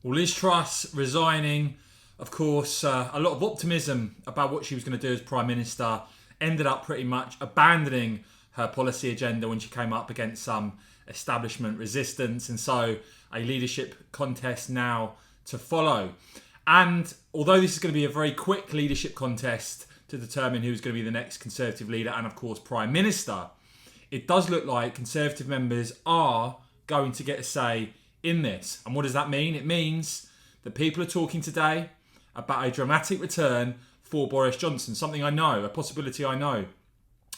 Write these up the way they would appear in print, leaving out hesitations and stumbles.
Well, Liz Truss resigning, of course, a lot of optimism about what she was going to do as Prime Minister, ended up pretty much abandoning her policy agenda when she came up against some establishment resistance, and so a leadership contest now to follow. And although this is going to be a very quick leadership contest to determine who's going to be the next Conservative leader and, of course, Prime Minister, it does look like Conservative members are going to get a say in this. And what does that mean? It means that people are talking today about a dramatic return for Boris Johnson. Something I know, a possibility I know,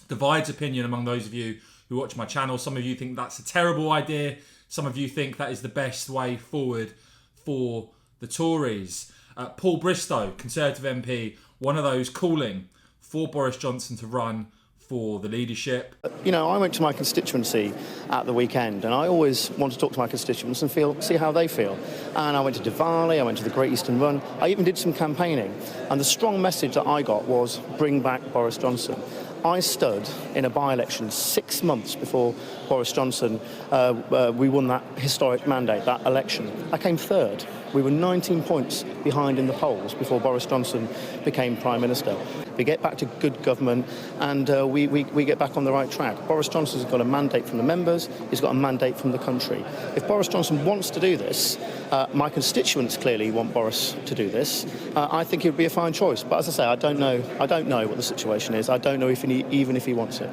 divides opinion among those of you who watch my channel. Some of you think that's a terrible idea. Some of you think that is the best way forward for the Tories. Paul Bristow, Conservative MP, one of those calling for Boris Johnson to run for the leadership. You know, I went to my constituency at the weekend, and I always want to talk to my constituents and see how they feel. And I went to Diwali, I went to the Great Eastern Run, I even did some campaigning. And the strong message that I got was, bring back Boris Johnson. I stood in a by-election 6 months before Boris Johnson, we won that historic mandate, that election. I came third. We were 19 points behind in the polls before Boris Johnson became Prime Minister. We get back to good government and we get back on the right track. Boris Johnson's got a mandate from the members, he's got a mandate from the country. If Boris Johnson wants to do this, my constituents clearly want Boris to do this, I think it would be a fine choice. But as I say, I don't know what the situation is. I don't know even if he wants it.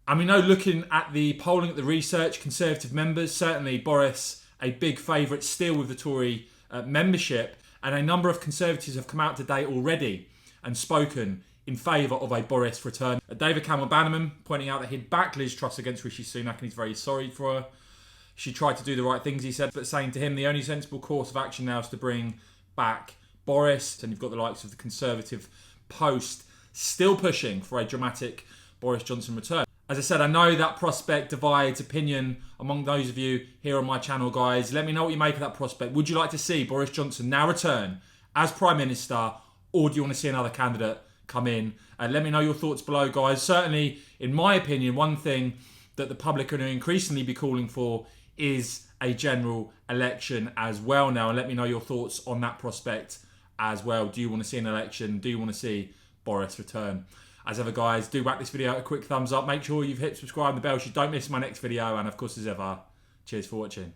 And we know, looking at the polling, at the research, Conservative members, certainly Boris, a big favourite still with the Tory membership, and a number of Conservatives have come out today already and spoken in favour of a Boris return. David Campbell-Bannerman pointing out that he'd back Liz Truss against Rishi Sunak and he's very sorry for her. She tried to do the right things, he said, but saying to him the only sensible course of action now is to bring back Boris. And you've got the likes of the Conservative Post still pushing for a dramatic Boris Johnson return. As I said, I know that prospect divides opinion among those of you here on my channel, guys. Let me know what you make of that prospect. Would you like to see Boris Johnson now return as Prime Minister, or do you want to see another candidate come in? Let me know your thoughts below, guys. Certainly, in my opinion, one thing that the public are going to increasingly be calling for is a general election as well now. And let me know your thoughts on that prospect as well. Do you want to see an election? Do you want to see Boris return? As ever, guys, do whack this video a quick thumbs up. Make sure you've hit subscribe and the bell so you don't miss my next video. And of course, as ever, cheers for watching.